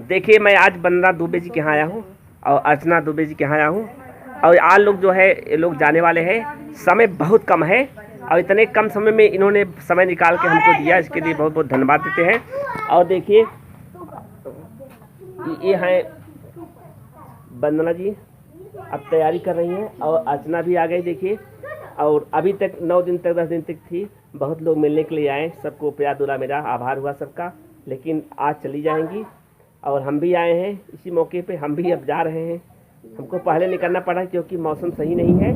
देखिए मैं आज वंदना दुबे जी के यहाँ आया हूँ और अर्चना दुबे जी के यहाँ आया हूँ और आज लोग जो है ये लोग जाने वाले हैं। समय बहुत कम है और इतने कम समय में इन्होंने समय निकाल के हमको दिया, इसके लिए बहुत बहुत धन्यवाद देते हैं। और देखिए ये हैं वंदना जी, अब तैयारी कर रही हैं और अर्चना भी आ गई देखिए। और अभी तक 9 दिन तक 10 दिन तक थी, बहुत लोग मिलने के लिए आए, सबको प्यार दुला मेरा आभार हुआ सबका। लेकिन आज चली जाएंगी और हम भी आए हैं इसी मौके पे, हम भी अब जा रहे हैं। हमको पहले निकलना पड़ा क्योंकि मौसम सही नहीं है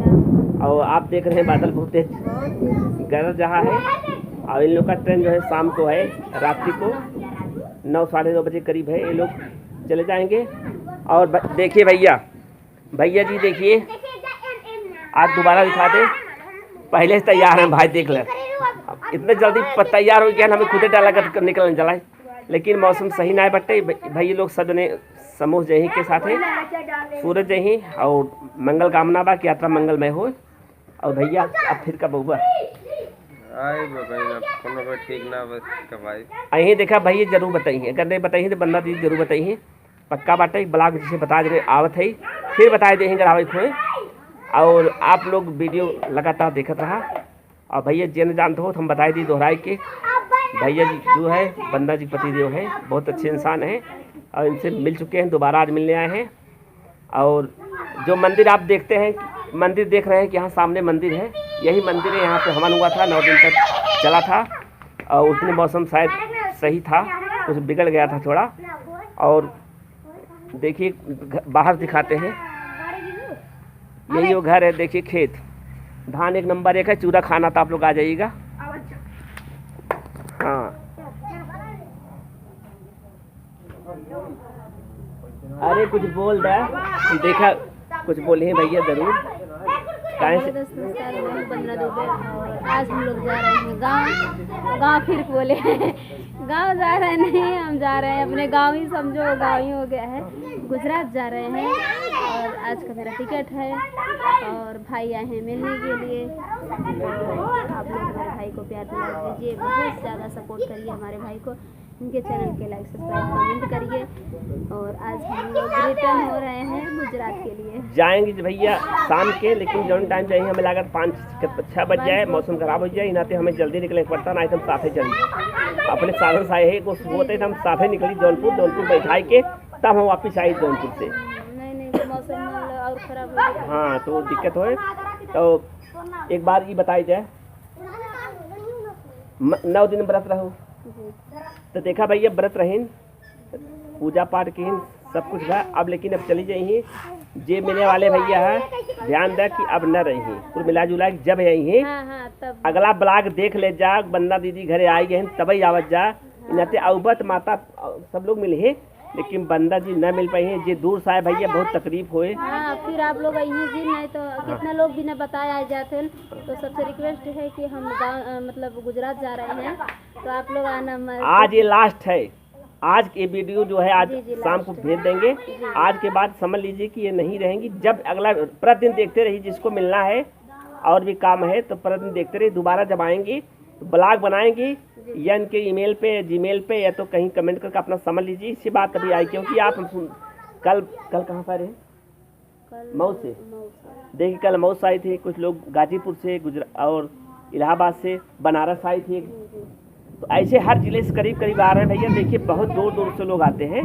और आप देख रहे हैं बादल बहुत तेज गरज रहा है। और इन लोग का ट्रेन जो है शाम को है, रात्रि को 9 साढ़े 9 बजे करीब है, ये लोग चले जाएंगे। और देखिए भैया जी देखिए, आज दोबारा दिखा दे, पहले से तैयार हैं भाई, देख ले इतने जल्दी तैयार हो गया, हमें खुदे डाला कर निकलने चला। लेकिन मौसम सही ना है बट्टे भाई, लोग सब ने समूह जय के साथ है, सूरज जय और मंगल कामना बा कि यात्रा मंगलमय हो। और भैया अब फिर कब हुआ अही देखा भैया, जरूर बताइए, अगर नहीं बताइए तो बंदा दीदी जरूर बताइए, पक्का बाटे ब्लॉग जिसे बता दे आवत है फिर बता देंगे अगर आवत हुए। और आप लोग वीडियो लगातार देखते रहा। और भैया जिन जानते हो तो हम बताए दी दोहराए के भैया जी जो है बंदा जी पतिदेव हैं, बहुत अच्छे इंसान हैं और इनसे मिल चुके हैं, दोबारा आज मिलने आए हैं। और जो मंदिर आप देखते हैं, मंदिर देख रहे हैं कि यहाँ सामने मंदिर है, यही मंदिर है। यहाँ पे हवन हुआ था, 9 दिन तक चला था और उतने मौसम शायद सही था, कुछ बिगड़ गया था थोड़ा। और देखिए बाहर दिखाते हैं, यही वो घर है, देखिए खेत, धान 1 नंबर 1 है, चूरा खाना था, आप लोग आ जाइएगा। हाँ अरे कुछ बोल रहा देखा, कुछ बोले हैं भैया जरूर। वंदना दुबे और आज हम लोग जा रहे हैं गाँव फिर बोले गाँव जा रहे नहीं, हम जा रहे हैं अपने गाँव ही, समझो गाँव ही हो गया है, गुजरात जा रहे हैं। और आज का मेरा टिकट है और भाई आए हैं मिलने के लिए। आप लोग हमारे भाई को प्यार दिला दीजिए, बहुत ज़्यादा सपोर्ट करिए हमारे भाई को, इनके चैनल के लाइक सब्सक्राइब कमेंट करिए। और आज हम लोग रिटर्न हो रहे हैं गुजरात के लिए, जाएंगे भैया शाम के, लेकिन जौन टाइम जाएंगे हमें लागत 5-6 बज जाए, मौसम खराब हो जाए, नाते हमें जल्दी निकलने पड़ता ना, हम साथे चलिए अपने साधन से आए हैं, कुछ होते हम साथे निकली जौनपुर बैठाए के, तब हम वापिस आए जौनपुर से। नहीं तो मौसम और खराब हो गया, हाँ तो दिक्कत हो। तो एक बार ये बताई जाए, 9 दिन व्रत रहो तो देखा भैया, व्रत रहें, पूजा पाठ की सब कुछ है अब, लेकिन अब चली जाइए। जे मिलने वाले भैया है ध्यान दे कि अब न रही कुल मिला जुला जब यही है। तब अगला ब्लॉग देख ले जा, बंदा दीदी घरे आई गए तभी आवत जा, इनाते अवबत माता सब लोग मिले हैं, लेकिन बंदा जी न मिल पाई है, जे दूर से आए भैया बहुत तकलीफ हुए। फिर आप लोग यहीं जी, नहीं तो कितना लोग भी न बताए आ जाते हैं। तो सबसे रिक्वेस्ट है कि हम मतलब गुजरात जा रहे हैं, तो आप लोग आना। आज ये लास्ट है, आज ये वीडियो जो है आज शाम को भेज देंगे। आज के बाद समझ लीजिए कि ये नहीं रहेंगी, जब अगला प्रतिदिन देखते रहिए, जिसको मिलना है और भी काम है तो प्रतिदिन देखते रहिए। दोबारा जब आएंगी तो ब्लॉग बनाएंगी या इनके ईमेल पे जीमेल पे या तो कहीं कमेंट करके अपना समझ लीजिए। इसी बात अभी आई क्योंकि आप कल कहाँ पर है, मऊ से देखिए, कल मऊ से आई थी, कुछ लोग गाजीपुर से, गुजरात और इलाहाबाद से, बनारस आई थी। तो ऐसे हर जिले से करीब करीब आ रहे हैं भैया। देखिए बहुत दूर दूर से लोग आते हैं,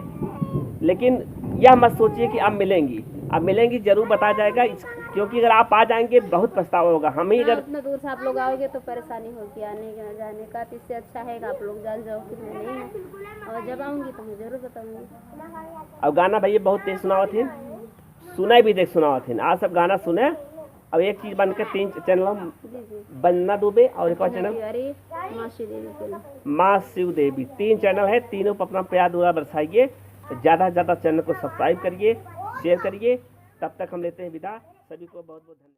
लेकिन यह मत सोचिए कि अब मिलेंगी जरूर बता जाएगा, क्योंकि अगर आप आ जाएंगे बहुत पछतावा होगा। हम ही अगर इतना दूर से आप लोग आओगे तो परेशानी होगी आने का जाने का, तो इससे अच्छा है कि आप लोग जान जाओ कि मैं नहीं हूँ, और जब आऊँगी तो मैं जरूर बताऊँगी। अब गाना भैया बहुत तेज सुनावा थे, सुनाई भी देख सुनावा थे, आज सब गाना सुने। अब एक चीज़ बन के 3 चैनल, वंदना दुबे और एक और चैनल माँ शिव देवी, 3 चैनल है, तीनों पर अपना प्यार दुआ बरसाइए, ज़्यादा से ज़्यादा चैनल को सब्सक्राइब करिए, शेयर करिए। तब तक हम लेते हैं विदा, सभी को बहुत बहुत धन्यवाद।